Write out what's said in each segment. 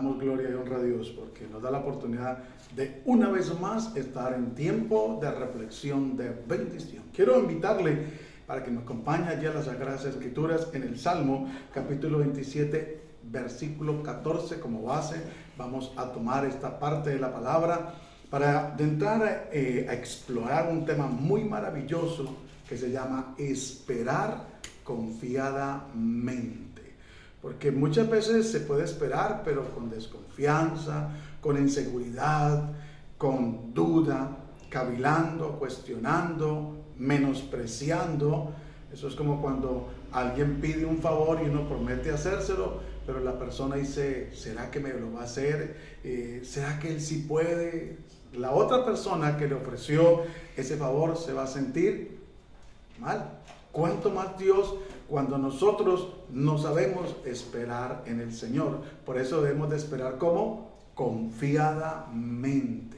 Damos gloria y honra a Dios porque nos da la oportunidad de una vez más estar en tiempo de reflexión, de bendición. Quiero invitarle para que me acompañe allí a las Sagradas Escrituras en el Salmo capítulo 27, versículo 14 como base. Vamos a tomar esta parte de la palabra para entrar a explorar un tema muy maravilloso que se llama esperar confiadamente. Porque muchas veces se puede esperar, pero con desconfianza, con inseguridad, con duda, cavilando, cuestionando, menospreciando. Eso es como cuando alguien pide un favor y uno promete hacérselo, pero la persona dice, ¿será que me lo va a hacer? ¿Será que él sí puede? La otra persona que le ofreció ese favor se va a sentir mal. ¿Cuánto más Dios cuando nosotros no sabemos esperar en el Señor? Por eso debemos de esperar ¿cómo? Confiadamente.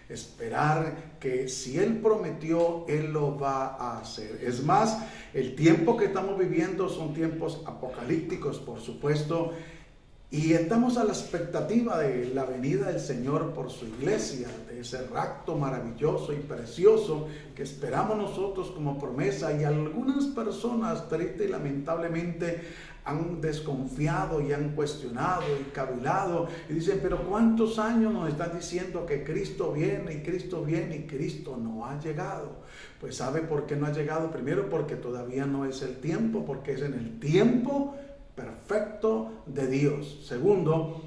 Esperar que si Él prometió, Él lo va a hacer. Es más, el tiempo que estamos viviendo son tiempos apocalípticos, por supuesto, y estamos a la expectativa de la venida del Señor por su iglesia, de ese rapto maravilloso y precioso que esperamos nosotros como promesa. Y algunas personas, triste y lamentablemente, han desconfiado y han cuestionado y cavilado y dicen, pero ¿cuántos años nos están diciendo que Cristo viene y Cristo viene y Cristo no ha llegado? Pues ¿sabe por qué no ha llegado? Primero, porque todavía no es el tiempo, porque es en el tiempo perfecto de Dios. Segundo,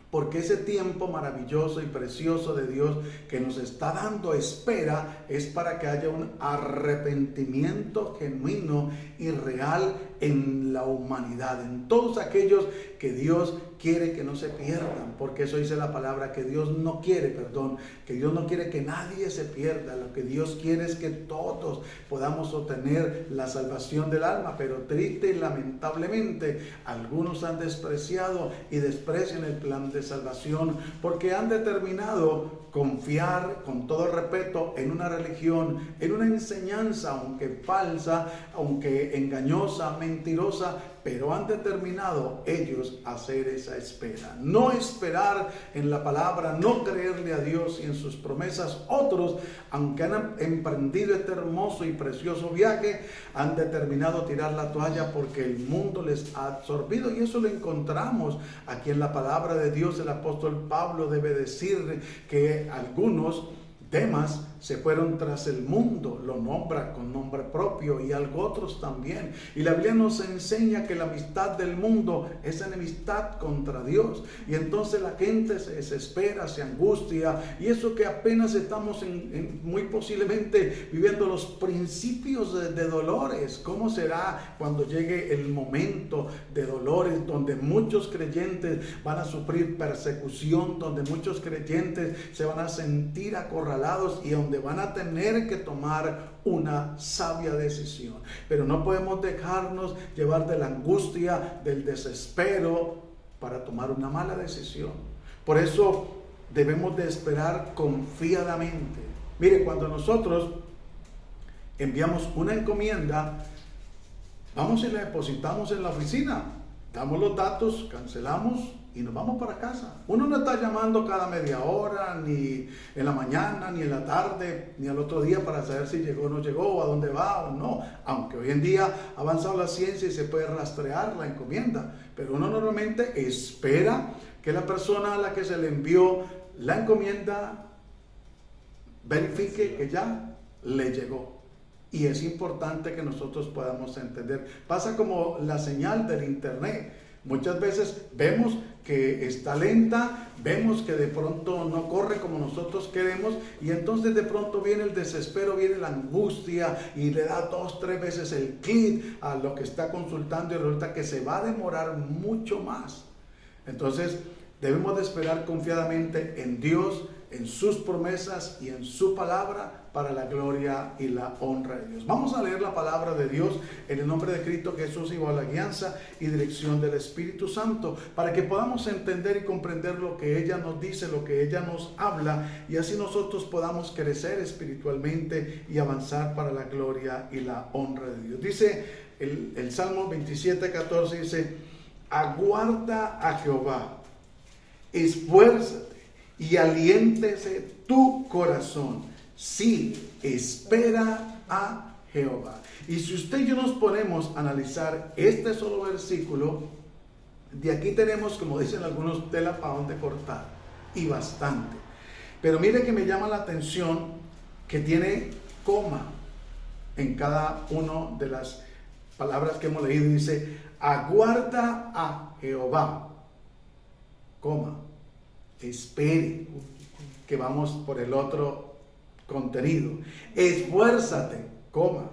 porque ese tiempo maravilloso y precioso de Dios que nos está dando espera es para que haya un arrepentimiento genuino y real en la humanidad, en todos aquellos que Dios quiere que no se pierdan, porque eso dice la palabra, que Dios no quiere que nadie se pierda. Lo que Dios quiere es que todos podamos obtener la salvación del alma, pero triste y lamentablemente algunos han despreciado y desprecian el plan de salvación porque han determinado confiar con todo respeto en una religión, en una enseñanza, aunque falsa, aunque engañosa, mentirosa, pero han determinado ellos hacer esa espera. No esperar en la palabra, no creerle a Dios y en sus promesas. Otros, aunque han emprendido este hermoso y precioso viaje, han determinado tirar la toalla porque el mundo les ha absorbido. Y eso lo encontramos aquí en la palabra de Dios. El apóstol Pablo debe decir que algunos Demas se fueron tras el mundo, lo nombra con nombre propio, y algo otros también. Y la Biblia nos enseña que la amistad del mundo es enemistad contra Dios. Y entonces la gente se desespera, se angustia, y eso que apenas estamos muy posiblemente viviendo los principios de dolores. ¿Cómo será cuando llegue el momento de dolores donde muchos creyentes van a sufrir persecución, donde muchos creyentes se van a sentir acorralados y donde van a tener que tomar una sabia decisión? Pero no podemos dejarnos llevar de la angustia, del desespero para tomar una mala decisión. Por eso debemos de esperar confiadamente. Mire, cuando nosotros enviamos una encomienda, vamos y la depositamos en la oficina, damos los datos, cancelamos y nos vamos para casa. Uno no está llamando cada media hora, ni en la mañana, ni en la tarde, ni al otro día para saber si llegó o no llegó, o a dónde va o no. Aunque hoy en día ha avanzado la ciencia y se puede rastrear la encomienda. Pero uno normalmente espera que la persona a la que se le envió la encomienda verifique que ya le llegó. Y es importante que nosotros podamos entender. Pasa como la señal del internet. Muchas veces vemos que está lenta, vemos que de pronto no corre como nosotros queremos, y entonces de pronto viene el desespero, viene la angustia y le da 2, 3 veces el clic a lo que está consultando y resulta que se va a demorar mucho más. Entonces debemos de esperar confiadamente en Dios, en sus promesas y en su palabra para la gloria y la honra de Dios. Vamos a leer la palabra de Dios en el nombre de Cristo Jesús y bajo la guianza y dirección del Espíritu Santo, para que podamos entender y comprender lo que ella nos dice, lo que ella nos habla, y así nosotros podamos crecer espiritualmente y avanzar para la gloria y la honra de Dios. Dice el Salmo 27:14, dice: aguarda a Jehová esfuérzate y aliéntese tu corazón. Sí, espera a Jehová. Y si usted y yo nos ponemos a analizar este solo versículo, de aquí tenemos, como dicen algunos, tela para donde cortar, y bastante. Pero mire que me llama la atención que tiene coma en cada una de las palabras que hemos leído. Dice, aguarda a Jehová, coma, espere, que vamos por el otro contenido. Esfuérzate, coma,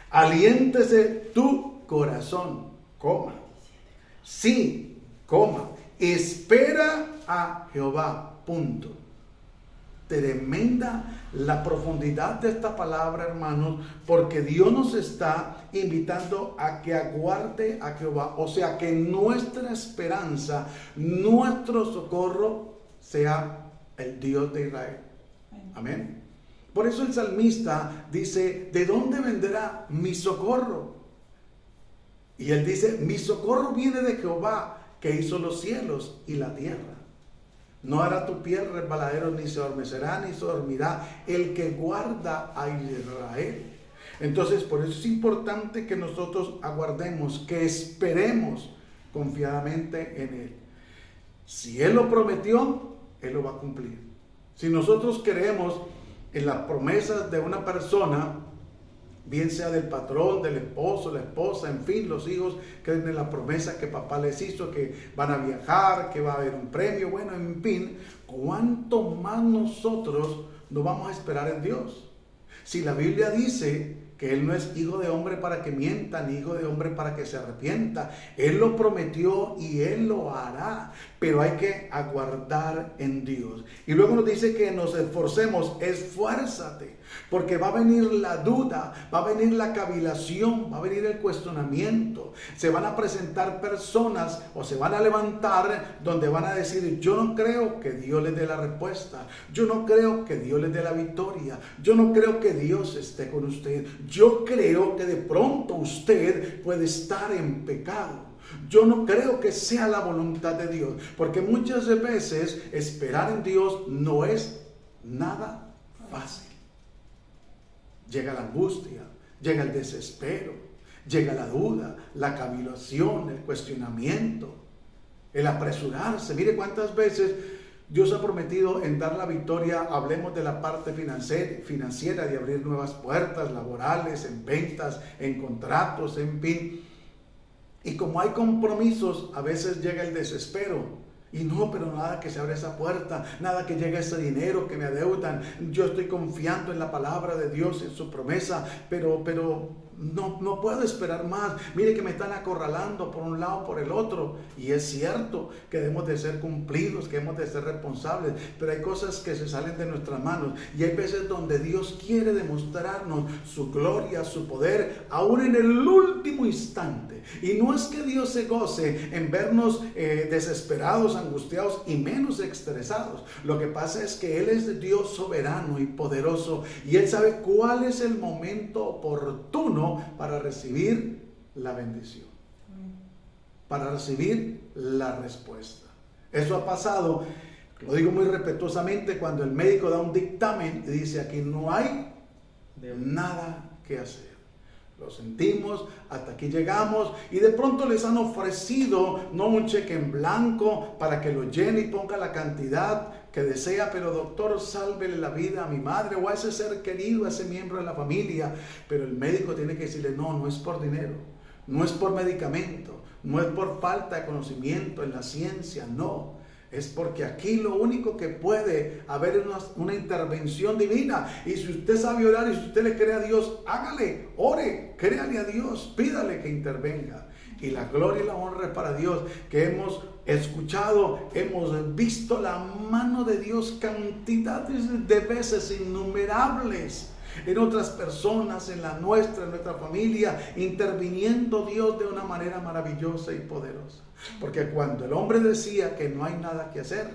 aliéntese tu corazón, coma, sí, coma, espera a Jehová, punto. Tremenda la profundidad de esta palabra, hermanos, porque Dios nos está invitando a que aguarde a Jehová, o sea, que nuestra esperanza, nuestro socorro sea el Dios de Israel. Amén. Por eso el salmista dice, ¿de dónde vendrá mi socorro? Y él dice, mi socorro viene de Jehová, que hizo los cielos y la tierra. No hará tu pie resbaladero, ni se adormecerá, ni se dormirá el que guarda a Israel. Entonces, por eso es importante que nosotros aguardemos, que esperemos confiadamente en Él. Si Él lo prometió, Él lo va a cumplir. Si nosotros creemos en las promesas de una persona, bien sea del patrón, del esposo, la esposa, en fin, los hijos creen en la promesa que papá les hizo, que van a viajar, que va a haber un premio, bueno, en fin, ¿cuánto más nosotros no vamos a esperar en Dios? Si la Biblia dice que Él no es hijo de hombre para que mienta, ni hijo de hombre para que se arrepienta. Él lo prometió y Él lo hará, pero hay que aguardar en Dios. Y luego nos dice que nos esforcemos, esfuérzate, porque va a venir la duda, va a venir la cavilación, va a venir el cuestionamiento. Se van a presentar personas o se van a levantar donde van a decir, yo no creo que Dios les dé la respuesta, yo no creo que Dios les dé la victoria, yo no creo que Dios esté con usted, yo creo que de pronto usted puede estar en pecado. Yo no creo que sea la voluntad de Dios, porque muchas veces esperar en Dios no es nada fácil. Llega la angustia, llega el desespero, llega la duda, la cavilación, el cuestionamiento, el apresurarse. Mire cuántas veces Dios ha prometido en dar la victoria. Hablemos de la parte financiera, de abrir nuevas puertas laborales, en ventas, en contratos, en fin. Y como hay compromisos, a veces llega el desespero. Y no, pero nada que se abra esa puerta, nada que llegue ese dinero que me adeudan. Yo estoy confiando en la palabra de Dios, en su promesa, pero no puedo esperar más. Mire que me están acorralando por un lado, por el otro. Y es cierto que debemos de ser cumplidos, que debemos de ser responsables, pero hay cosas que se salen de nuestras manos. Y hay veces donde Dios quiere demostrarnos su gloria, su poder, aún en el último instante. Y no es que Dios se goce en vernos desesperados, angustiados y menos estresados. Lo que pasa es que Él es Dios soberano y poderoso, y Él sabe cuál es el momento oportuno para recibir la bendición, para recibir la respuesta. Eso ha pasado, lo digo muy respetuosamente, cuando el médico da un dictamen y dice, aquí no hay nada que hacer. Lo sentimos, hasta aquí llegamos, y de pronto les han ofrecido no un cheque en blanco para que lo llene y ponga la cantidad que desea, pero doctor, sálvele la vida a mi madre o a ese ser querido, a ese miembro de la familia. Pero el médico tiene que decirle, no es por dinero, no es por medicamento, no es por falta de conocimiento en la ciencia, no. Es porque aquí lo único que puede haber es una intervención divina. Y si usted sabe orar y si usted le cree a Dios, hágale, ore, créale a Dios, pídale que intervenga. Y la gloria y la honra es para Dios, que hemos escuchado, hemos visto la mano de Dios cantidades de veces innumerables en otras personas, en la nuestra, en nuestra familia, interviniendo Dios de una manera maravillosa y poderosa. Porque cuando el hombre decía que no hay nada que hacer,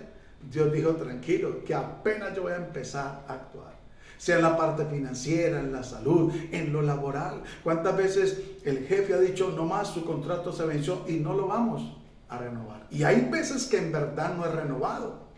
Dios dijo, tranquilo, que apenas yo voy a empezar a actuar. Sea en la parte financiera, en la salud, en lo laboral. ¿Cuántas veces el jefe ha dicho, no más, su contrato se venció y no lo vamos a renovar. Y hay veces que en verdad no es renovado.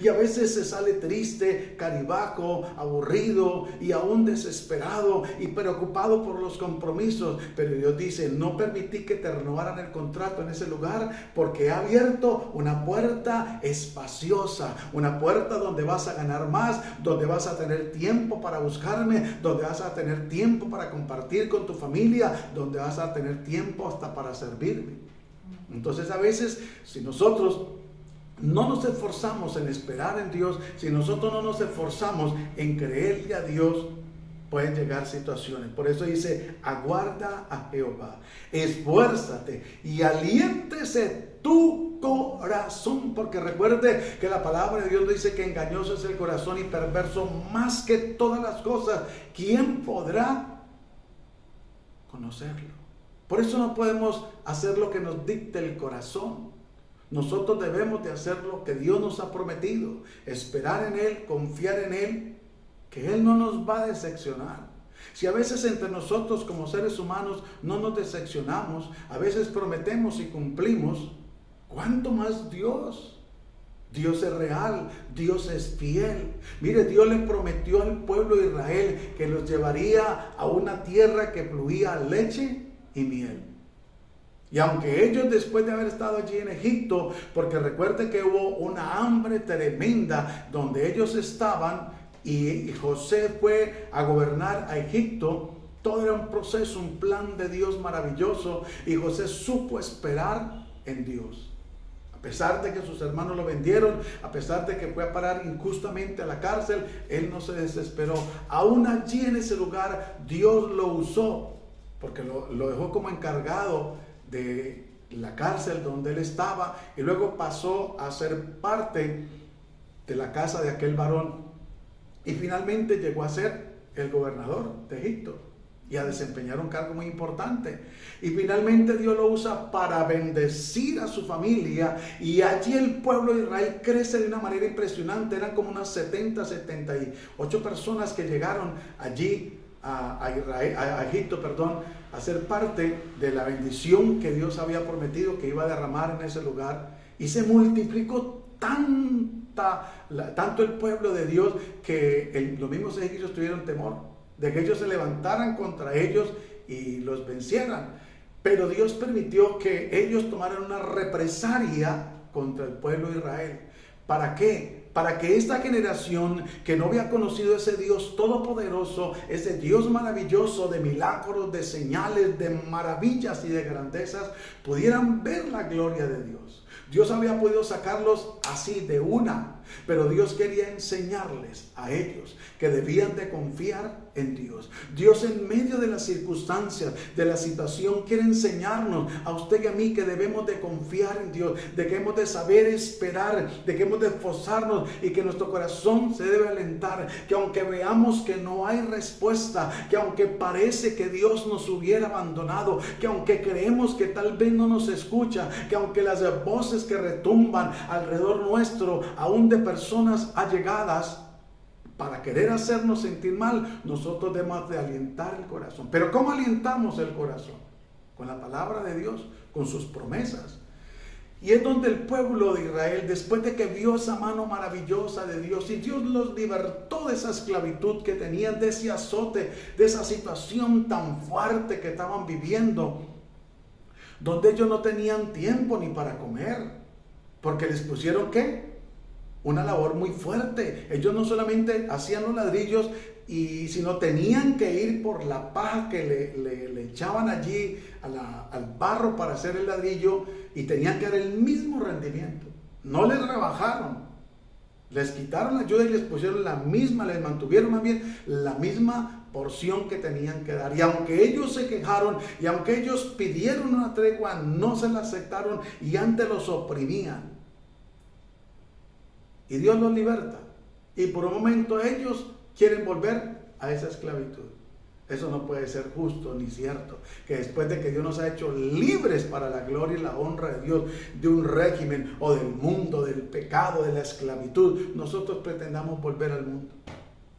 Y a veces se sale triste, caribajo, aburrido y aún desesperado y preocupado por los compromisos. Pero Dios dice, no permití que te renovaran el contrato en ese lugar porque he abierto una puerta espaciosa, una puerta donde vas a ganar más, donde vas a tener tiempo para buscarme, donde vas a tener tiempo para compartir con tu familia, donde vas a tener tiempo hasta para servirme. Entonces a veces, si nosotros no nos esforzamos en esperar en Dios, si nosotros no nos esforzamos en creerle a Dios, pueden llegar situaciones. Por eso dice, aguarda a Jehová, esfuérzate y aliéntese tu corazón, porque recuerde que la palabra de Dios dice que engañoso es el corazón y perverso más que todas las cosas. ¿Quién podrá conocerlo? Por eso no podemos hacer lo que nos dicte el corazón. Nosotros debemos de hacer lo que Dios nos ha prometido, esperar en Él, confiar en Él, que Él no nos va a decepcionar. Si a veces entre nosotros como seres humanos no nos decepcionamos, a veces prometemos y cumplimos, ¿cuánto más Dios? Dios es real, Dios es fiel. Mire, Dios le prometió al pueblo de Israel que los llevaría a una tierra que fluía leche y miel. Y aunque ellos, después de haber estado allí en Egipto, porque recuerden que hubo una hambre tremenda donde ellos estaban y José fue a gobernar a Egipto, todo era un proceso, un plan de Dios maravilloso, y José supo esperar en Dios. A pesar de que sus hermanos lo vendieron, a pesar de que fue a parar injustamente a la cárcel, él no se desesperó. Aún allí en ese lugar Dios lo usó, porque lo dejó como encargado de la cárcel donde él estaba, y luego pasó a ser parte de la casa de aquel varón, y finalmente llegó a ser el gobernador de Egipto y a desempeñar un cargo muy importante. Y finalmente Dios lo usa para bendecir a su familia, y allí el pueblo de Israel crece de una manera impresionante. Eran como unas 78 personas que llegaron allí a Egipto, a ser parte de la bendición que Dios había prometido que iba a derramar en ese lugar, y se multiplicó tanto el pueblo de Dios que los mismos egipcios tuvieron temor de que ellos se levantaran contra ellos y los vencieran. Pero Dios permitió que ellos tomaran una represalia contra el pueblo de Israel. ¿Para qué? Para que esta generación que no había conocido ese Dios todopoderoso, ese Dios maravilloso de milagros, de señales, de maravillas y de grandezas, pudieran ver la gloria de Dios. Dios había podido sacarlos así de una, pero Dios quería enseñarles a ellos que debían de confiar en Dios. Dios, en medio de las circunstancias, de la situación, quiere enseñarnos a usted y a mí que debemos de confiar en Dios, de que hemos de saber esperar, de que hemos de esforzarnos y que nuestro corazón se debe alentar, que aunque veamos que no hay respuesta, que aunque parece que Dios nos hubiera abandonado, que aunque creemos que tal vez no nos escucha, que aunque las voces que retumban alrededor nuestro, aún de personas allegadas, para querer hacernos sentir mal, nosotros debemos de alientar el corazón. Pero ¿cómo alientamos el corazón? Con la palabra de Dios, con sus promesas. Y es donde el pueblo de Israel, después de que vio esa mano maravillosa de Dios, y Dios los libertó de esa esclavitud que tenían, de ese azote, de esa situación tan fuerte que estaban viviendo, donde ellos no tenían tiempo ni para comer, porque les pusieron ¿qué? Una labor muy fuerte. Ellos no solamente hacían los ladrillos, sino tenían que ir por la paja que le echaban allí al barro para hacer el ladrillo, y tenían que dar el mismo rendimiento. No les rebajaron, les quitaron la ayuda y les pusieron la misma, les mantuvieron más bien la misma porción que tenían que dar. Y aunque ellos se quejaron, y aunque ellos pidieron una tregua, no se la aceptaron y antes los oprimían. Y Dios los liberta, y por un momento ellos quieren volver a esa esclavitud. Eso no puede ser justo ni cierto, que después de que Dios nos ha hecho libres para la gloria y la honra de Dios, de un régimen o del mundo, del pecado, de la esclavitud, nosotros pretendamos volver al mundo.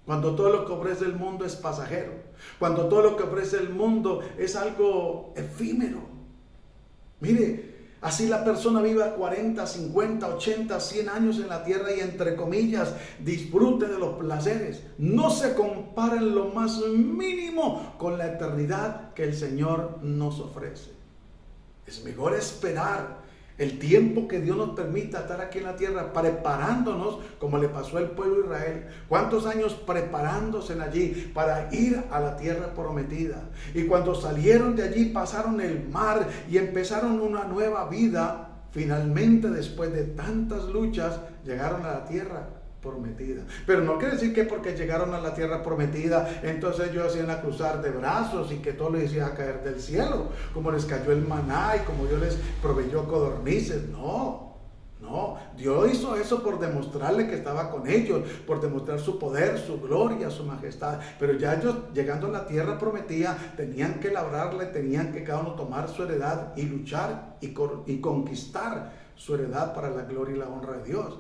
Cuando todo lo que ofrece el mundo es pasajero, cuando todo lo que ofrece el mundo es algo efímero. Mire, Así la persona viva 40, 50, 80, 100 años en la tierra y entre comillas disfrute de los placeres. No se compara en lo más mínimo con la eternidad que el Señor nos ofrece. Es mejor esperar el tiempo que Dios nos permita estar aquí en la tierra preparándonos, como le pasó al pueblo de Israel. ¿Cuántos años preparándose allí para ir a la tierra prometida? Y cuando salieron de allí pasaron el mar y empezaron una nueva vida. Finalmente, después de tantas luchas, llegaron a la tierra prometida. Pero no quiere decir que porque llegaron a la tierra prometida, entonces ellos hacían a cruzar de brazos y que todo les iba a caer del cielo, como les cayó el maná y como Dios les proveyó codornices. No, Dios hizo eso por demostrarle que estaba con ellos, por demostrar su poder, su gloria, su majestad. Pero ya ellos, llegando a la tierra prometida, tenían que labrarle, tenían que cada uno tomar su heredad y luchar y conquistar su heredad para la gloria y la honra de Dios.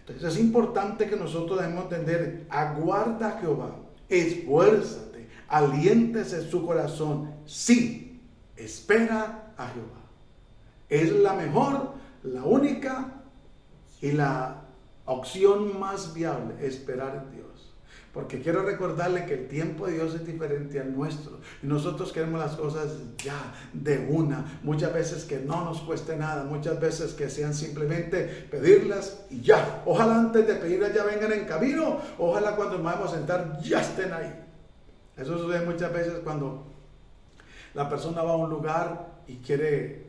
Entonces es importante que nosotros debemos entender: aguarda a Jehová, esfuérzate, aliéntese su corazón. Sí, espera a Jehová. Es la mejor, la única y la opción más viable, esperar en Dios. Porque quiero recordarle que el tiempo de Dios es diferente al nuestro. Y nosotros queremos las cosas ya, de una. Muchas veces que no nos cueste nada. Muchas veces que sean simplemente pedirlas y ya. Ojalá antes de pedirlas ya vengan en camino. Ojalá cuando nos vamos a sentar ya estén ahí. Eso sucede muchas veces cuando la persona va a un lugar y quiere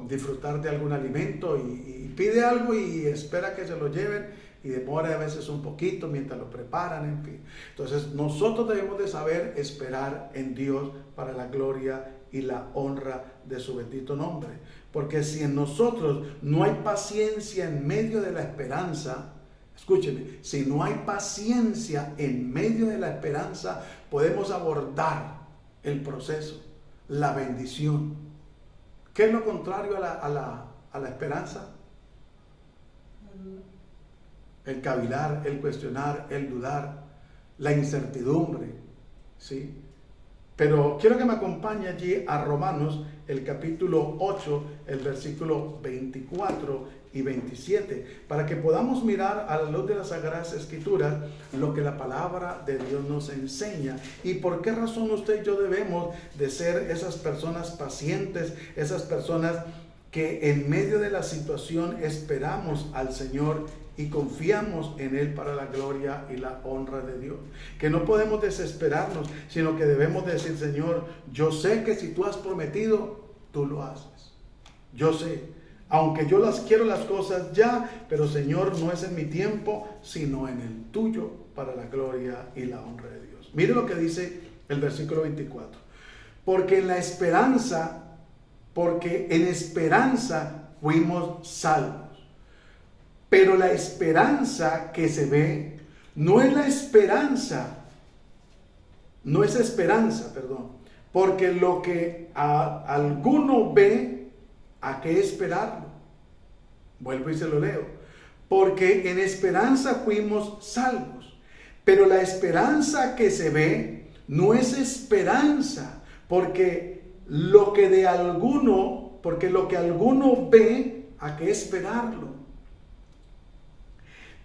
disfrutar de algún alimento y pide algo y espera que se lo lleven. Y demora a veces un poquito mientras lo preparan, en fin. Entonces nosotros debemos de saber esperar en Dios para la gloria y la honra de su bendito nombre. Porque si en nosotros no hay paciencia en medio de la esperanza, escúcheme, si no hay paciencia en medio de la esperanza, podemos abordar el proceso, la bendición. ¿Qué es lo contrario a la esperanza? El cavilar, el cuestionar, el dudar, la incertidumbre, ¿sí? Pero quiero que me acompañe allí a Romanos, el capítulo 8, el versículo 24 y 27, para que podamos mirar a la luz de las Sagradas Escrituras lo que la palabra de Dios nos enseña y por qué razón usted y yo debemos de ser esas personas pacientes, esas personas que en medio de la situación esperamos al Señor y confiamos en Él para la gloria y la honra de Dios. Que no podemos desesperarnos, sino que debemos decir: Señor, yo sé que si tú has prometido, tú lo haces. Yo sé, aunque yo quiero las cosas ya, pero Señor, no es en mi tiempo, sino en el tuyo, para la gloria y la honra de Dios. Mire lo que dice el versículo 24. Porque en esperanza fuimos salvos. Pero la esperanza que se ve no es esperanza, porque lo que alguno ve, ¿a qué esperarlo? Vuelvo y se lo leo. Porque en esperanza fuimos salvos, pero la esperanza que se ve no es esperanza, porque lo que alguno ve, ¿a qué esperarlo?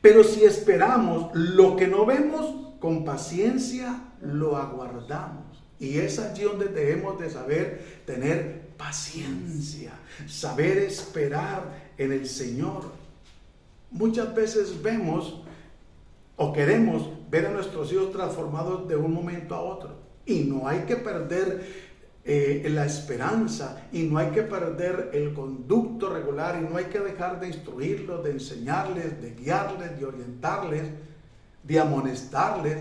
Pero si esperamos lo que no vemos, con paciencia lo aguardamos. Y es allí donde debemos de saber tener paciencia, saber esperar en el Señor. Muchas veces vemos o queremos ver a nuestros hijos transformados de un momento a otro. Y no hay que perder la esperanza y no hay que perder el conducto regular y no hay que dejar de instruirlos, de enseñarles, de guiarles, de orientarles, de amonestarles,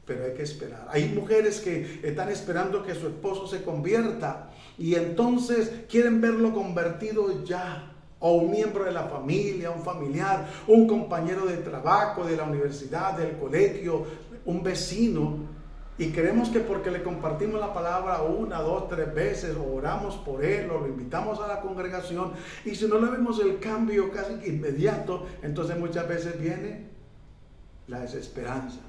pero hay que esperar. Hay mujeres que están esperando que su esposo se convierta y entonces quieren verlo convertido ya, o un miembro de la familia, un familiar, un compañero de trabajo, de la universidad, del colegio, un vecino. Y creemos que porque le compartimos la palabra 1, 2, 3 veces, o oramos por él, o lo invitamos a la congregación, y si no le vemos el cambio casi inmediato, entonces muchas veces viene la desesperanza.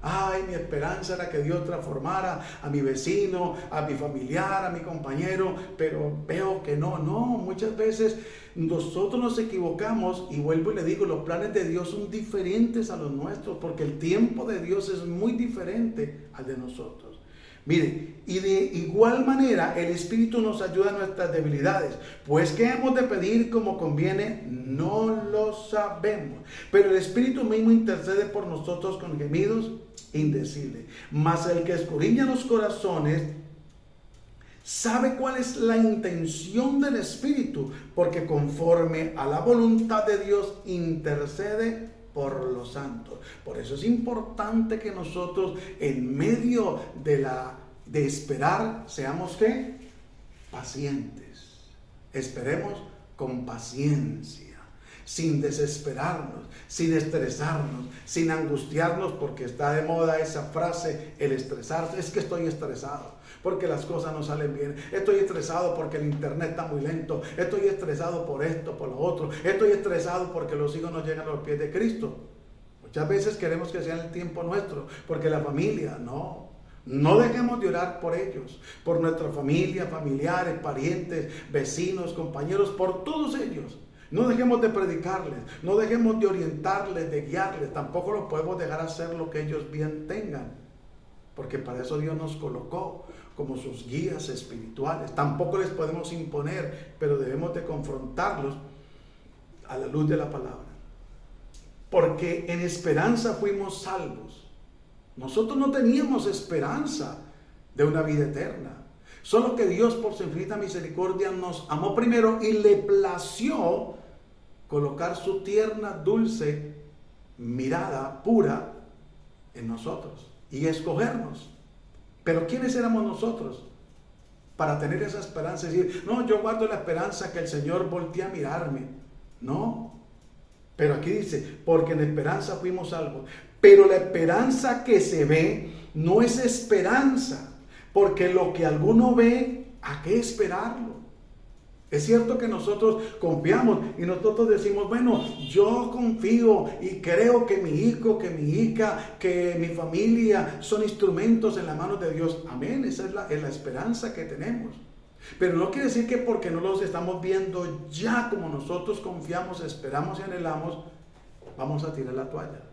Ay, mi esperanza era que Dios transformara a mi vecino, a mi familiar, a mi compañero, pero veo que no. Muchas veces nosotros nos equivocamos y vuelvo y le digo, los planes de Dios son diferentes a los nuestros, porque el tiempo de Dios es muy diferente al de nosotros. Mire, y de igual manera el Espíritu nos ayuda en nuestras debilidades. Pues ¿qué hemos de pedir como conviene? No lo sabemos. Pero el Espíritu mismo intercede por nosotros con gemidos indecibles. Mas el que escudriña los corazones sabe cuál es la intención del Espíritu, porque conforme a la voluntad de Dios intercede por los santos. Por eso es importante que nosotros en medio de esperar seamos ¿qué? Pacientes. Esperemos con paciencia, sin desesperarnos, sin estresarnos, sin angustiarnos, porque está de moda esa frase, el estresarse. Es que estoy estresado porque las cosas no salen bien, estoy estresado porque el internet está muy lento, estoy estresado por esto, por lo otro, estoy estresado porque los hijos no llegan a los pies de Cristo. Muchas veces queremos que sea el tiempo nuestro, porque la familia, no dejemos de orar por ellos, por nuestra familia, familiares, parientes, vecinos, compañeros, por todos ellos. No dejemos de predicarles, no dejemos de orientarles, de guiarles, tampoco los podemos dejar hacer lo que ellos bien tengan, porque para eso Dios nos colocó como sus guías espirituales. Tampoco les podemos imponer, pero debemos de confrontarlos a la luz de la palabra. Porque en esperanza fuimos salvos. Nosotros no teníamos esperanza de una vida eterna. Solo que Dios por su infinita misericordia nos amó primero y le plació colocar su tierna, dulce mirada pura en nosotros y escogernos. Pero ¿quiénes éramos nosotros para tener esa esperanza? Y decir, no, yo guardo la esperanza que el Señor voltee a mirarme. No. Pero aquí dice, porque en esperanza fuimos salvos. Pero la esperanza que se ve no es esperanza, porque lo que alguno ve, ¿a qué esperarlo? Es cierto que nosotros confiamos y nosotros decimos, bueno, yo confío y creo que mi hijo, que mi hija, que mi familia son instrumentos en las manos de Dios. Amén, esa es la esperanza que tenemos. Pero no quiere decir que porque no los estamos viendo ya como nosotros confiamos, esperamos y anhelamos, vamos a tirar la toalla.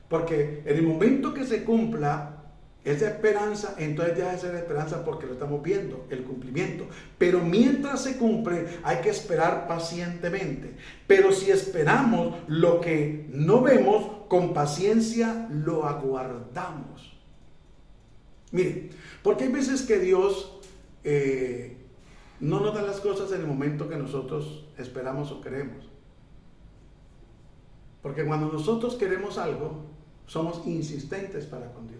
Porque en el momento que se cumpla esa esperanza, entonces deja de ser esperanza porque lo estamos viendo, el cumplimiento. Pero mientras se cumple, hay que esperar pacientemente. Pero si esperamos lo que no vemos, con paciencia lo aguardamos. Miren, porque hay veces que Dios no nos da las cosas en el momento que nosotros esperamos o queremos. Porque cuando nosotros queremos algo, somos insistentes para con Dios.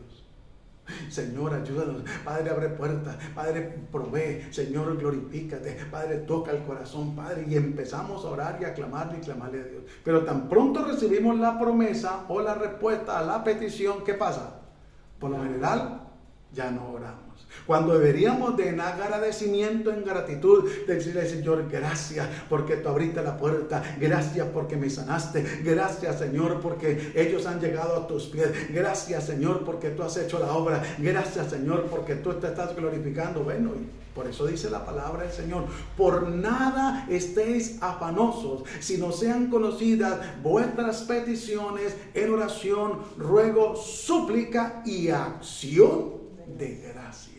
Señor, ayúdanos. Padre, abre puertas. Padre, provee. Señor, glorifícate. Padre, toca el corazón, Padre. Y empezamos a orar y a clamarle a Dios. Pero tan pronto recibimos la promesa o la respuesta a la petición, ¿qué pasa? Por lo general, ya no oramos. Cuando deberíamos de en agradecimiento, en gratitud, decirle, Señor, gracias porque tú abriste la puerta, gracias porque me sanaste, gracias, Señor, porque ellos han llegado a tus pies, gracias, Señor, porque tú has hecho la obra, gracias, Señor, porque tú te estás glorificando. Bueno, y por eso dice la palabra del Señor, por nada estéis afanosos, sino sean conocidas vuestras peticiones en oración, ruego, súplica y acción de gracias.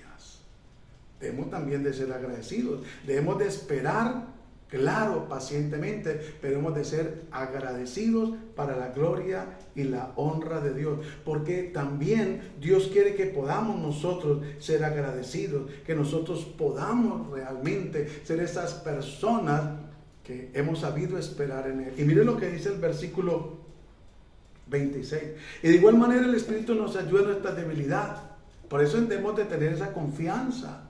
Debemos también de ser agradecidos, debemos de esperar, claro, pacientemente, pero debemos de ser agradecidos para la gloria y la honra de Dios, porque también Dios quiere que podamos nosotros ser agradecidos, que nosotros podamos realmente ser esas personas que hemos sabido esperar en Él. Y miren lo que dice el versículo 26. Y de igual manera el Espíritu nos ayuda en nuestra debilidad. Por eso debemos de tener esa confianza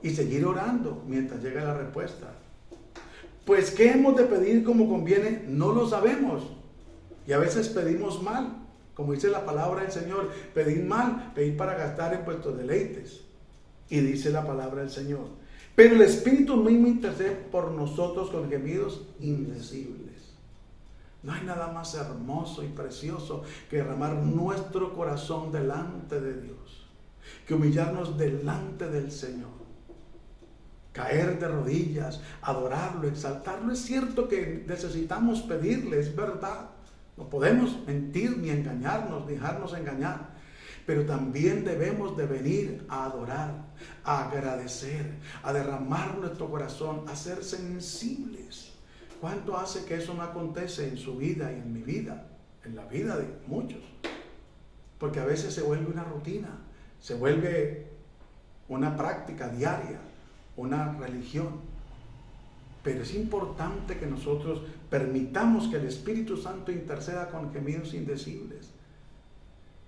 y seguir orando mientras llega la respuesta. Pues ¿qué hemos de pedir como conviene? No lo sabemos. Y a veces pedimos mal. Como dice la palabra del Señor, pedid mal, pedid para gastar en vuestros deleites. Y dice la palabra del Señor. Pero el Espíritu mismo intercede por nosotros con gemidos indecibles. No hay nada más hermoso y precioso que derramar nuestro corazón delante de Dios, que humillarnos delante del Señor, caer de rodillas, adorarlo, exaltarlo. Es cierto que necesitamos pedirle, es verdad. No podemos mentir ni engañarnos, ni dejarnos engañar. Pero también debemos de venir a adorar, a agradecer, a derramar nuestro corazón, a ser sensibles. ¿Cuánto hace que eso no acontece en su vida y en mi vida? En la vida de muchos. Porque a veces se vuelve una rutina, se vuelve una práctica diaria, una religión. Pero es importante que nosotros permitamos que el Espíritu Santo interceda con gemidos indecibles.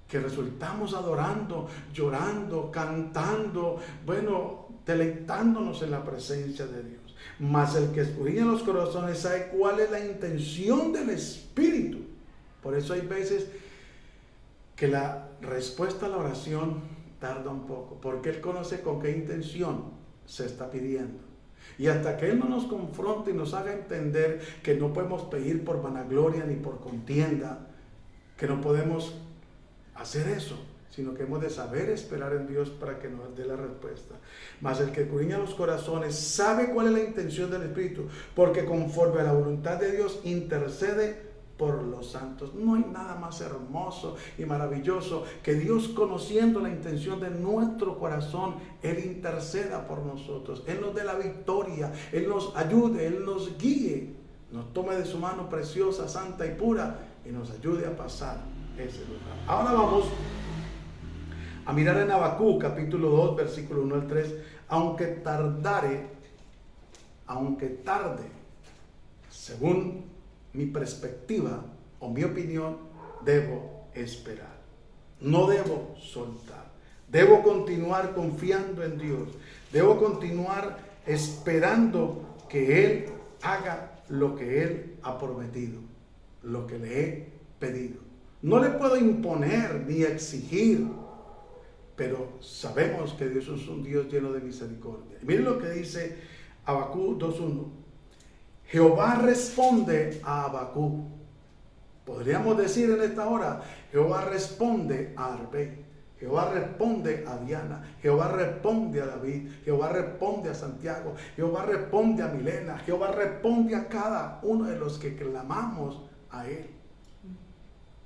Que resultamos adorando, llorando, cantando, deleitándonos en la presencia de Dios. Mas el que escudriña los corazones sabe cuál es la intención del Espíritu. Por eso hay veces que la respuesta a la oración tarda un poco, porque Él conoce con qué intención se está pidiendo. Y hasta que Él no nos confronte y nos haga entender que no podemos pedir por vanagloria ni por contienda, que no podemos hacer eso, sino que hemos de saber esperar en Dios para que nos dé la respuesta. Mas el que escudriña los corazones sabe cuál es la intención del Espíritu, porque conforme a la voluntad de Dios intercede por los santos. No hay nada más hermoso y maravilloso que Dios, conociendo la intención de nuestro corazón, Él interceda por nosotros, Él nos dé la victoria, Él nos ayude, Él nos guíe, nos tome de su mano preciosa, santa y pura y nos ayude a pasar ese lugar. Ahora vamos a mirar en Habacuc capítulo 2 versículo 1 al 3. Aunque tarde, según mi perspectiva o mi opinión, debo esperar. No debo soltar. Debo continuar confiando en Dios. Debo continuar esperando que Él haga lo que Él ha prometido, lo que le he pedido. No le puedo imponer ni exigir, pero sabemos que Dios es un Dios lleno de misericordia. Miren lo que dice Habacuc 2:1. Jehová responde a Habacuc. Podríamos decir en esta hora, Jehová responde a Arbey, Jehová responde a Diana, Jehová responde a David, Jehová responde a Santiago, Jehová responde a Milena, Jehová responde a cada uno de los que clamamos a Él.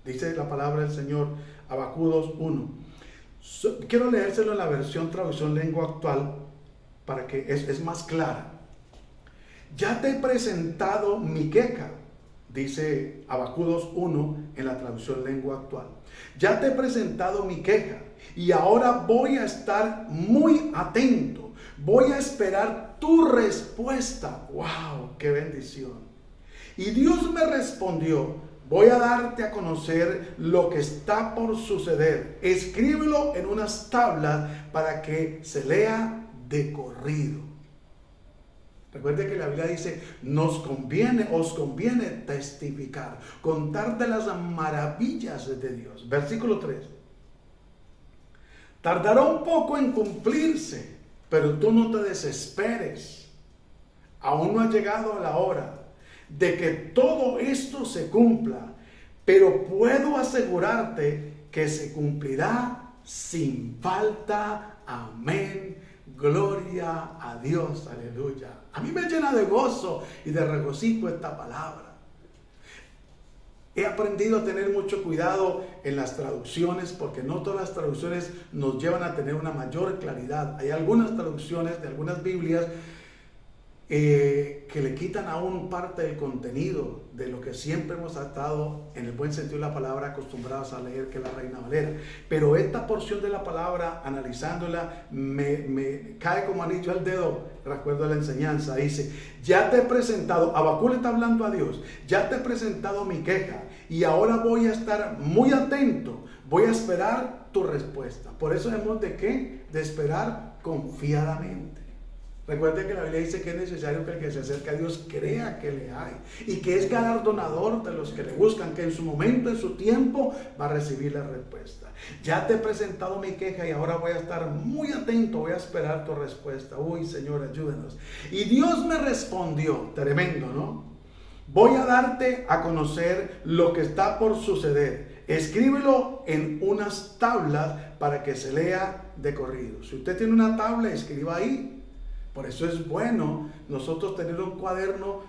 Dice la palabra del Señor, Habacuc 2:1. Quiero leérselo en la versión traducción lengua actual para que es más clara. Ya te he presentado mi queja, dice Habacuc 2:1 en la traducción lengua actual. Ya te he presentado mi queja y ahora voy a estar muy atento. Voy a esperar tu respuesta. ¡Wow! ¡Qué bendición! Y Dios me respondió: voy a darte a conocer lo que está por suceder. Escríbelo en unas tablas para que se lea de corrido. Recuerde que la Biblia dice, os conviene testificar, contar de las maravillas de Dios. Versículo 3. Tardará un poco en cumplirse, pero tú no te desesperes. Aún no ha llegado la hora de que todo esto se cumpla, pero puedo asegurarte que se cumplirá sin falta. Amén. Gloria a Dios, aleluya. A mí me llena de gozo y de regocijo esta palabra. He aprendido a tener mucho cuidado en las traducciones, porque no todas las traducciones nos llevan a tener una mayor claridad. Hay algunas traducciones de algunas Biblias que le quitan aún parte del contenido de lo que siempre hemos estado, en el buen sentido de la palabra, acostumbrados a leer, que es la Reina Valera. Pero esta porción de la palabra, analizándola, me cae como anillo al dedo. Recuerdo la enseñanza, dice: ya te he presentado, Habacuc le está hablando a Dios, ya te he presentado mi queja y ahora voy a estar muy atento, voy a esperar tu respuesta. Por eso hemos de esperar confiadamente. Recuerde que la Biblia dice que es necesario que el que se acerca a Dios crea que le hay y que es galardonador de los que le buscan, que en su momento, en su tiempo, va a recibir la respuesta. Ya te he presentado mi queja y ahora voy a estar muy atento, voy a esperar tu respuesta. Uy, Señor, ayúdenos. Y Dios me respondió, tremendo, ¿no? voy a darte a conocer lo que está por suceder. Escríbelo en unas tablas para que se lea de corrido. Si usted tiene una tabla, escriba ahí. Por eso es bueno nosotros tener un cuaderno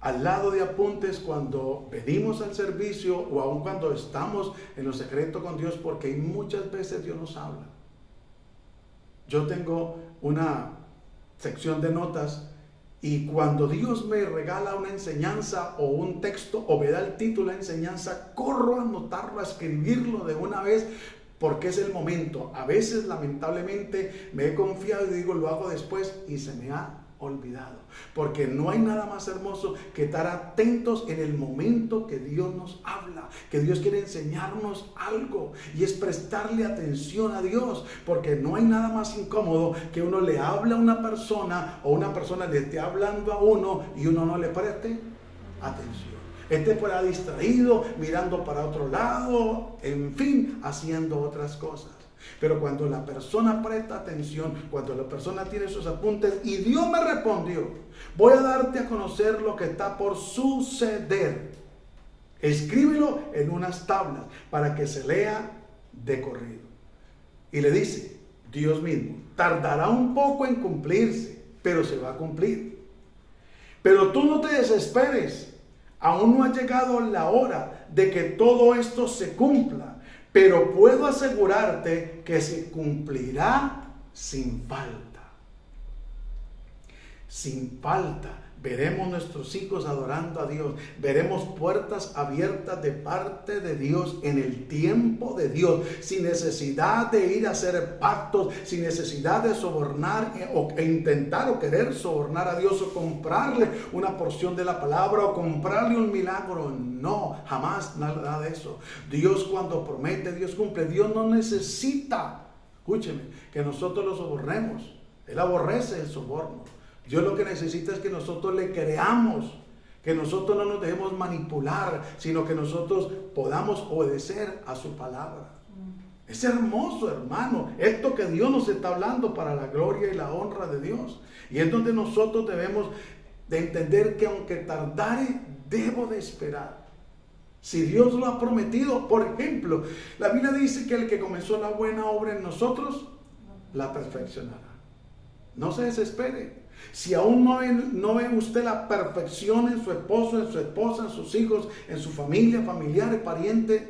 al lado de apuntes cuando venimos al servicio o aun cuando estamos en lo secreto con Dios, porque muchas veces Dios nos habla. Yo tengo una sección de notas y cuando Dios me regala una enseñanza o un texto o me da el título de enseñanza, corro a anotarlo, a escribirlo de una vez, porque es el momento. A veces, lamentablemente, me he confiado y digo, lo hago después y se me ha olvidado. Porque no hay nada más hermoso que estar atentos en el momento que Dios nos habla, que Dios quiere enseñarnos algo, y es prestarle atención a Dios, porque no hay nada más incómodo que uno le habla a una persona o una persona le esté hablando a uno y uno no le preste atención. Esté por ahí distraído, mirando para otro lado, en fin, haciendo otras cosas. Pero cuando la persona presta atención, cuando la persona tiene sus apuntes y Dios me respondió, voy a darte a conocer lo que está por suceder. Escríbelo en unas tablas para que se lea de corrido. Y le dice, Dios mismo, tardará un poco en cumplirse, pero se va a cumplir. Pero tú no te desesperes. Aún no ha llegado la hora de que todo esto se cumpla, pero puedo asegurarte que se cumplirá sin falta. Sin falta. Veremos nuestros hijos adorando a Dios. Veremos puertas abiertas de parte de Dios en el tiempo de Dios, sin necesidad de ir a hacer pactos, sin necesidad de sobornar e intentar o querer sobornar a Dios o comprarle una porción de la palabra o comprarle un milagro. No, jamás nada de eso. Dios cuando promete, Dios cumple. Dios no necesita, escúcheme, que nosotros lo sobornemos. Él aborrece el soborno. Dios lo que necesita es que nosotros le creamos, que nosotros no nos dejemos manipular, sino que nosotros podamos obedecer a su palabra. Es hermoso, hermano, esto que Dios nos está hablando para la gloria y la honra de Dios. Y es donde nosotros debemos de entender que aunque tardare, debo de esperar. Si Dios lo ha prometido, por ejemplo, la Biblia dice que el que comenzó la buena obra en nosotros, la perfeccionará. No se desespere. Si aún no ve usted la perfección en su esposo, en su esposa, en sus hijos, en su familia, familiares, parientes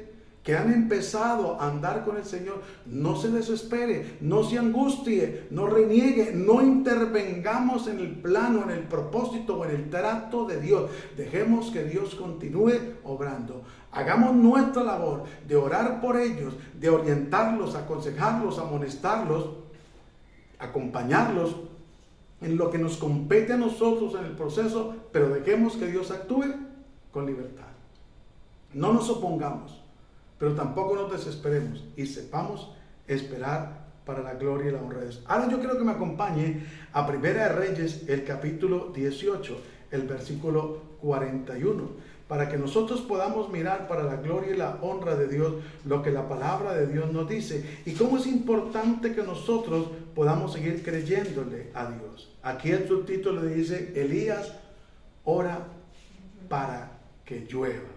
que han empezado a andar con el Señor, no se desespere, no se angustie, no reniegue, no intervengamos en el plano, en el propósito o en el trato de Dios. Dejemos que Dios continúe obrando. Hagamos nuestra labor de orar por ellos, de orientarlos, aconsejarlos, amonestarlos, acompañarlos en lo que nos compete a nosotros en el proceso, pero dejemos que Dios actúe con libertad. No nos opongamos, pero tampoco nos desesperemos y sepamos esperar para la gloria y la honra de Dios. Ahora yo quiero que me acompañe a Primera de Reyes, el capítulo 18, el versículo 41. Para que nosotros podamos mirar para la gloria y la honra de Dios lo que la palabra de Dios nos dice y cómo es importante que nosotros podamos seguir creyéndole a Dios. Aquí el subtítulo le dice, Elías ora para que llueva.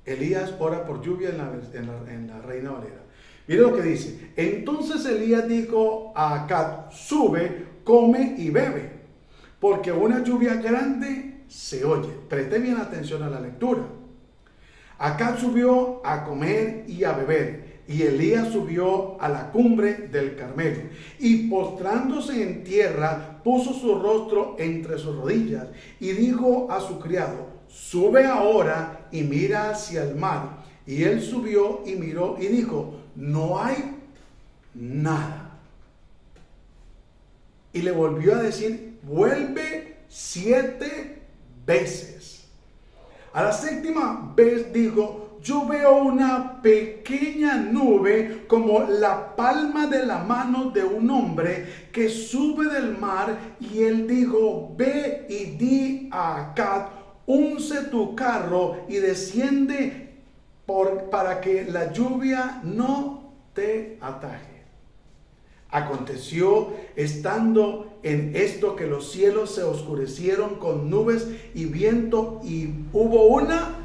Elías ora por lluvia en la Reina Valera. Mire lo que dice. Entonces Elías dijo a Acab, sube, come y bebe, porque una lluvia grande se oye. Preste bien atención a la lectura. Acab subió a comer y a beber, y Elías subió a la cumbre del Carmelo, y postrándose en tierra, puso su rostro entre sus rodillas, y dijo a su criado, sube ahora y mira hacia el mar. Y él subió y miró y dijo, no hay nada. Y le volvió a decir, vuelve 7 veces. A la 7ª vez dijo, yo veo una pequeña nube como la palma de la mano de un hombre que sube del mar. Y él dijo, ve y di a Acab, unce tu carro y desciende para que la lluvia no te ataje. Aconteció estando en esto que los cielos se oscurecieron con nubes y viento, y hubo una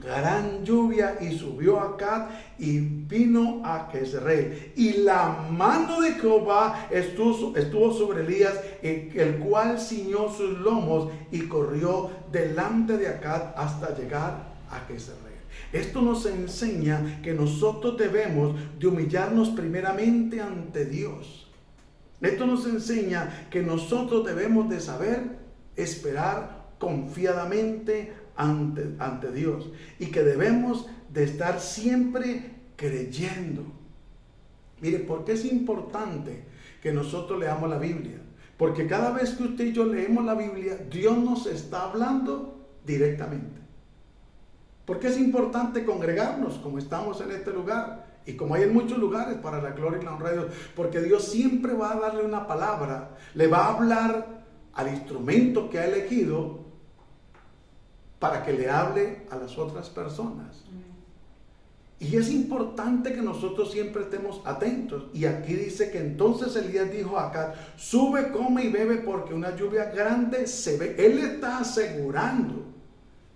gran lluvia, y subió Acab y vino a Jezreel, y la mano de Jehová estuvo sobre Elías, el cual ciñó sus lomos y corrió delante de Acab hasta llegar a Jezreel. Esto nos enseña que nosotros debemos de humillarnos primeramente ante Dios. Esto nos enseña que nosotros debemos de saber esperar confiadamente ante Dios, y que debemos de estar siempre creyendo. Mire, ¿por qué es importante que nosotros leamos la Biblia? Porque cada vez que usted y yo leemos la Biblia, Dios nos está hablando directamente. ¿Por qué es importante congregarnos como estamos en este lugar? Y como hay en muchos lugares para la gloria y la honra de Dios. Porque Dios siempre va a darle una palabra, le va a hablar al instrumento que ha elegido para que le hable a las otras personas. Y es importante que nosotros siempre estemos atentos. Y aquí dice que entonces Elías dijo a Acab: sube, come y bebe, porque una lluvia grande se ve. Él le está asegurando,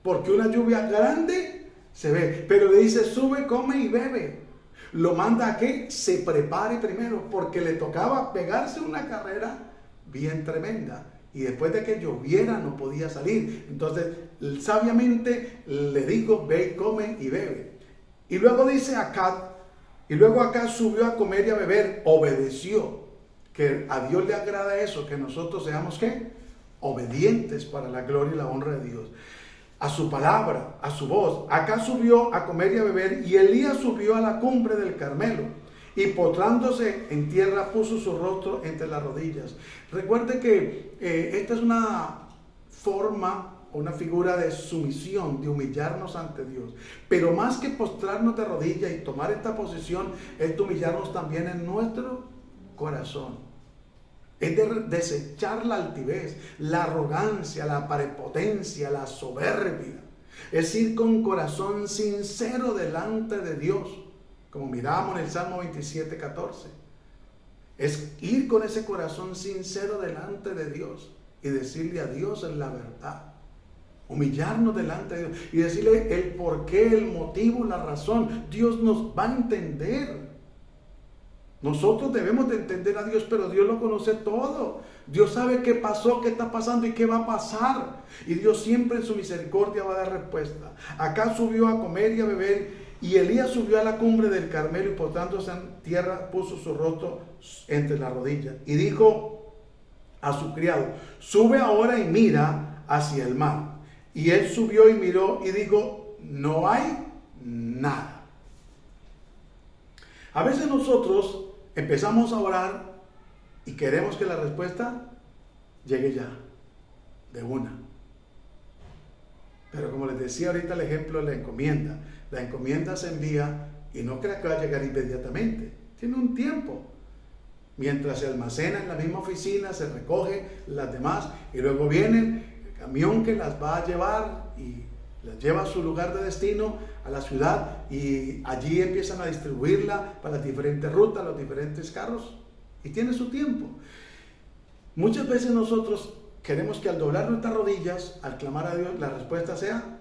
porque una lluvia grande se ve. Pero le dice: sube, come y bebe. Lo manda a que se prepare primero, porque le tocaba pegarse una carrera bien tremenda. Y después de que lloviera no podía salir. Entonces, sabiamente le dijo: ve, come y bebe. Y luego dice Acab, y luego Acab subió a comer y a beber, obedeció. Que a Dios le agrada eso, que nosotros seamos ¿qué? Obedientes para la gloria y la honra de Dios. A su palabra, a su voz. Acab subió a comer y a beber, y Elías subió a la cumbre del Carmelo, y postrándose en tierra puso su rostro entre las rodillas. Recuerde que esta es una forma, una figura de sumisión, de humillarnos ante Dios. Pero más que postrarnos de rodillas y tomar esta posición, es de humillarnos también en nuestro corazón. Es de desechar la altivez, la arrogancia, la prepotencia, la soberbia. Es ir con corazón sincero delante de Dios, como miramos en el Salmo 27:14. Es ir con ese corazón sincero delante de Dios y decirle a Dios en la verdad. Humillarnos delante de Dios y decirle el porqué, el motivo, la razón. Dios nos va a entender. Nosotros debemos de entender a Dios, pero Dios lo conoce todo. Dios sabe qué pasó, qué está pasando y qué va a pasar. Y Dios siempre en su misericordia va a dar respuesta. Acá subió a comer y a beber, y Elías subió a la cumbre del Carmelo, y postrándose en tierra puso su rostro entre las rodillas. Y dijo a su criado: sube ahora y mira hacia el mar. Y él subió y miró y dijo: no hay nada. A veces nosotros empezamos a orar y queremos que la respuesta llegue ya, de una. Pero como les decía ahorita el ejemplo de la encomienda. La encomienda se envía y no crea que va a llegar inmediatamente. Tiene un tiempo. Mientras se almacena en la misma oficina, se recoge las demás y luego viene el camión que las va a llevar y las lleva a su lugar de destino, a la ciudad, y allí empiezan a distribuirla para las diferentes rutas, los diferentes carros, y tiene su tiempo. Muchas veces nosotros queremos que al doblar nuestras rodillas, al clamar a Dios, la respuesta sea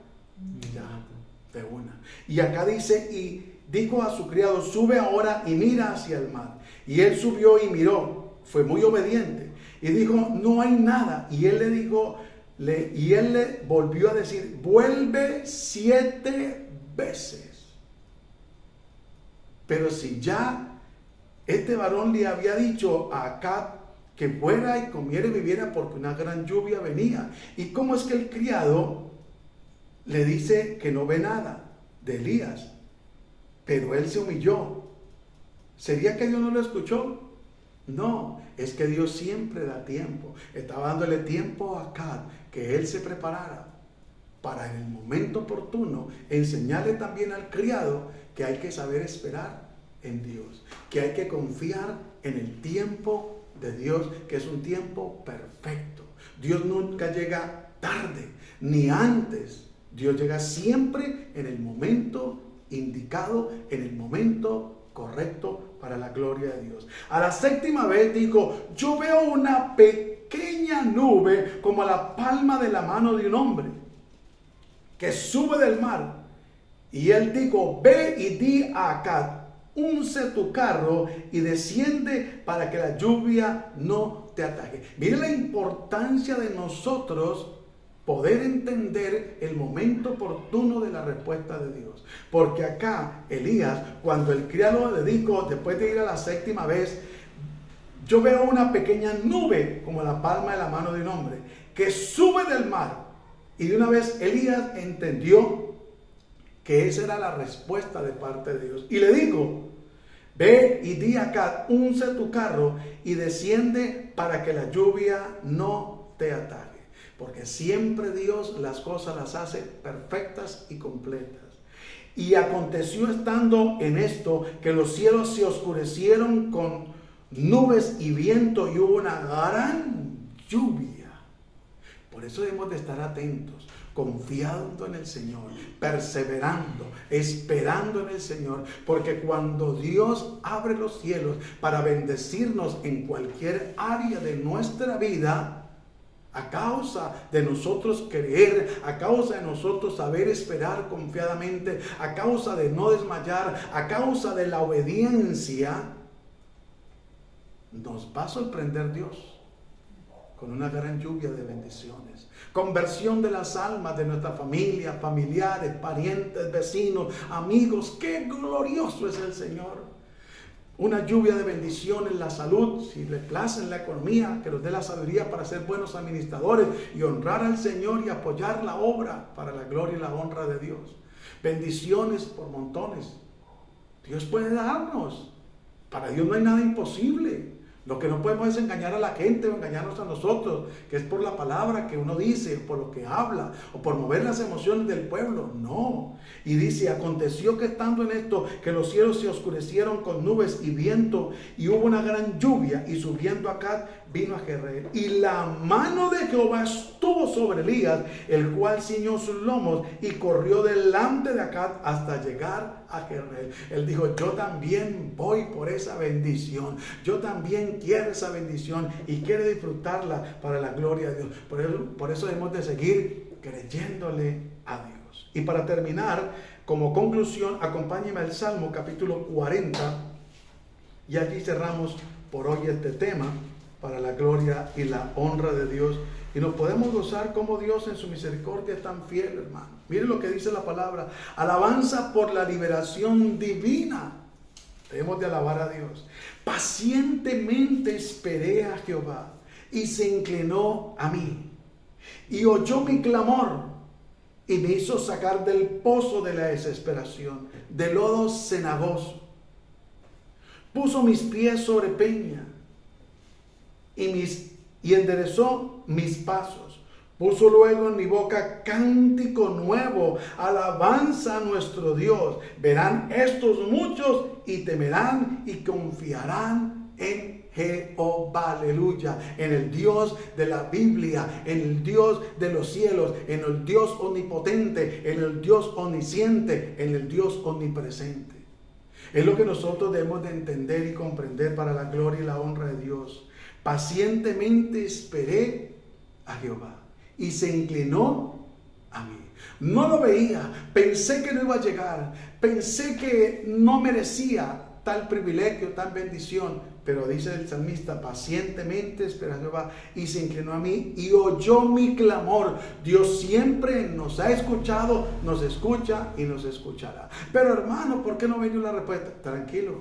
ya, de una. Y acá dice: y dijo a su criado: sube ahora y mira hacia el mar. Y él subió y miró, fue muy obediente, y dijo: no hay nada. Y él le dijo, y él le volvió a decir: vuelve 7 veces. Pero si ya este varón le había dicho a Acab que fuera y comiera y viviera, porque una gran lluvia venía. ¿Y cómo es que el criado le dice que no ve nada de Elías? Pero él se humilló. ¿Sería que Dios no lo escuchó? No, es que Dios siempre da tiempo. Estaba dándole tiempo a Acab, que él se preparara para en el momento oportuno enseñarle también al criado que hay que saber esperar en Dios, que hay que confiar en el tiempo de Dios, que es un tiempo perfecto. Dios nunca llega tarde, ni antes. Dios llega siempre en el momento indicado, en el momento correcto para la gloria de Dios. A la séptima vez dijo, yo veo una pequeña nube como la palma de la mano de un hombre que sube del mar. Y él dijo, ve y di a Acab, unce tu carro y desciende para que la lluvia no te ataque. Mire la importancia de nosotros poder entender el momento oportuno de la respuesta de Dios. Porque acá Elías, cuando el criado le dijo, después de ir a la séptima vez, yo veo una pequeña nube como la palma de la mano de un hombre que sube del mar. Y de una vez Elías entendió que esa era la respuesta de parte de Dios. Y le dijo, ve y di acá, unce tu carro y desciende para que la lluvia no te ataque. Porque siempre Dios las cosas las hace perfectas y completas. Y aconteció estando en esto que los cielos se oscurecieron con nubes y viento y hubo una gran lluvia. Por eso debemos de estar atentos, confiando en el Señor, perseverando, esperando en el Señor, porque cuando Dios abre los cielos para bendecirnos en cualquier área de nuestra vida, a causa de nosotros creer, a causa de nosotros saber esperar confiadamente, a causa de no desmayar, a causa de la obediencia, nos va a sorprender Dios con una gran lluvia de bendiciones. Conversión de las almas de nuestra familia, familiares, parientes, vecinos, amigos. ¡Qué glorioso es el Señor! Una lluvia de bendición en la salud, si le place en la economía, que nos dé la sabiduría para ser buenos administradores y honrar al Señor y apoyar la obra para la gloria y la honra de Dios. Bendiciones por montones. Dios puede darnos. Para Dios no hay nada imposible. Lo que no podemos es engañar a la gente o engañarnos a nosotros, que es por la palabra que uno dice, o por lo que habla, o por mover las emociones del pueblo. No. Y dice, aconteció que estando en esto, que los cielos se oscurecieron con nubes y viento, y hubo una gran lluvia, y subiendo acá vino a Jezreel. Y la mano de Jehová estuvo sobre Elías, el cual ciñó sus lomos, y corrió delante de acá hasta llegar a Jezreel. Él dijo, yo también voy por esa bendición. Yo también quiere esa bendición y quiere disfrutarla para la gloria de Dios. Por eso debemos de seguir creyéndole a Dios. Y para terminar, como conclusión, acompáñeme al Salmo capítulo 40 y aquí cerramos por hoy este tema para la gloria y la honra de Dios. Y nos podemos gozar como Dios en su misericordia es tan fiel, hermano. Miren lo que dice la palabra. Alabanza por la liberación divina. Debemos de alabar a Dios. Pacientemente esperé a Jehová y se inclinó a mí y oyó mi clamor y me hizo sacar del pozo de la desesperación, del lodo cenagoso. Puso mis pies sobre peña y enderezó mis pasos. Puso luego en mi boca cántico nuevo, alabanza a nuestro Dios. Verán estos muchos y temerán y confiarán en Jehová, aleluya, en el Dios de la Biblia, en el Dios de los cielos, en el Dios omnipotente, en el Dios omnisciente, en el Dios omnipresente. Es lo que nosotros debemos de entender y comprender para la gloria y la honra de Dios. Pacientemente esperé a Jehová y se inclinó a mí. No lo veía, pensé que no iba a llegar, pensé que no merecía tal privilegio, tal bendición, pero dice el salmista, pacientemente esperé a Jehová y se inclinó a mí y oyó mi clamor. Dios siempre nos ha escuchado, nos escucha y nos escuchará. Pero hermano, ¿por qué no vino la respuesta? Tranquilo,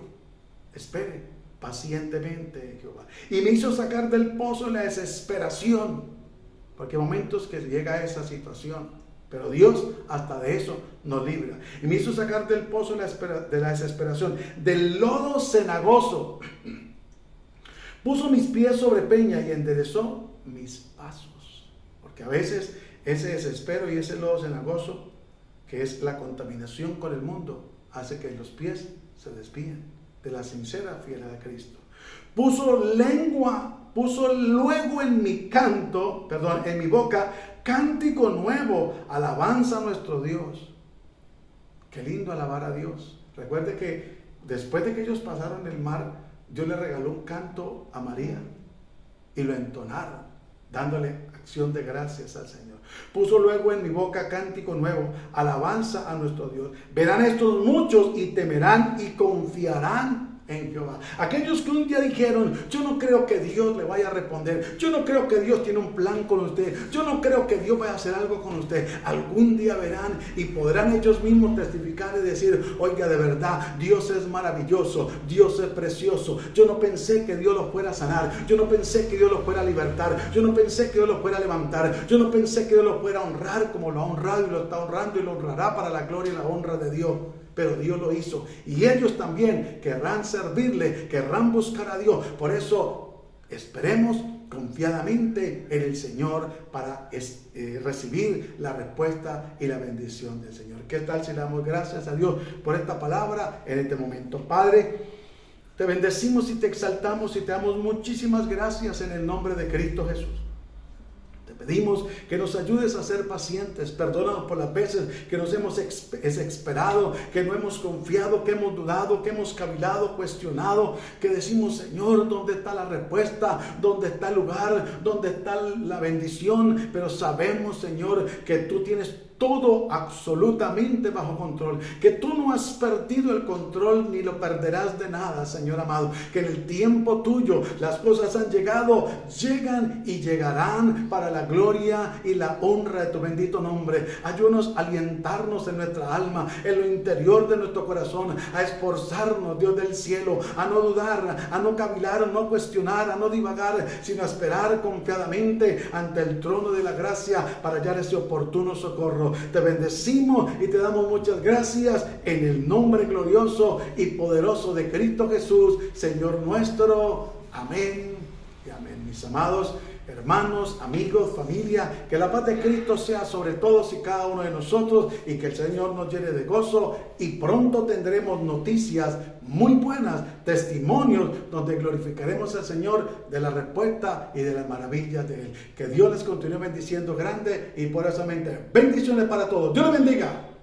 espere pacientemente Jehová. Y me hizo sacar del pozo de la desesperación. Porque hay momentos que llega a esa situación, pero Dios hasta de eso nos libra. Y me hizo sacar del pozo de la desesperación, del lodo cenagoso. Puso mis pies sobre peña y enderezó mis pasos. Porque a veces ese desespero y ese lodo cenagoso, que es la contaminación con el mundo, hace que los pies se desvíen de la sincera fidelidad de Cristo. Puso luego en mi boca, cántico nuevo, alabanza a nuestro Dios. Qué lindo alabar a Dios. Recuerde que después de que ellos pasaron el mar, Dios le regaló un canto a María y lo entonaron, dándole acción de gracias al Señor. Puso luego en mi boca cántico nuevo, alabanza a nuestro Dios. Verán estos muchos y temerán y confiarán en Jehová. Aquellos que un día dijeron: yo no creo que Dios le vaya a responder, yo no creo que Dios tiene un plan con usted, yo no creo que Dios vaya a hacer algo con usted, algún día verán y podrán ellos mismos testificar y decir: oiga, de verdad, Dios es maravilloso, Dios es precioso. Yo no pensé que Dios los fuera a sanar, yo no pensé que Dios los fuera a libertar, yo no pensé que Dios los fuera a levantar, yo no pensé que Dios los fuera a honrar como lo ha honrado y lo está honrando y lo honrará para la gloria y la honra de Dios. Pero Dios lo hizo, y ellos también querrán servirle, querrán buscar a Dios. Por eso esperemos confiadamente en el Señor para recibir la respuesta y la bendición del Señor. ¿Qué tal si le damos gracias a Dios por esta palabra en este momento? Padre, te bendecimos y te exaltamos y te damos muchísimas gracias en el nombre de Cristo Jesús. Pedimos que nos ayudes a ser pacientes. Perdónanos por las veces que nos hemos desesperado, que no hemos confiado, que hemos dudado, que hemos cavilado, cuestionado, que decimos: Señor, ¿dónde está la respuesta? ¿Dónde está el lugar? ¿Dónde está la bendición? Pero sabemos, Señor, que tú tienes todo absolutamente bajo control, que tú no has perdido el control ni lo perderás de nada, Señor amado, que en el tiempo tuyo las cosas han llegado, llegan y llegarán para la gloria y la honra de tu bendito nombre. Ayúdanos a alientarnos en nuestra alma, en lo interior de nuestro corazón, a esforzarnos, Dios del cielo, a no dudar, a no cavilar, a no cuestionar, a no divagar, sino a esperar confiadamente ante el trono de la gracia para hallar ese oportuno socorro. Te bendecimos y te damos muchas gracias en el nombre glorioso y poderoso de Cristo Jesús, Señor nuestro. Amén y amén. Mis amados hermanos, amigos, familia, que la paz de Cristo sea sobre todos y cada uno de nosotros, y que el Señor nos llene de gozo, y pronto tendremos noticias muy buenas, testimonios donde glorificaremos al Señor de la respuesta y de las maravillas de Él. Que Dios les continúe bendiciendo grande y poderosamente. Bendiciones para todos. Dios les bendiga.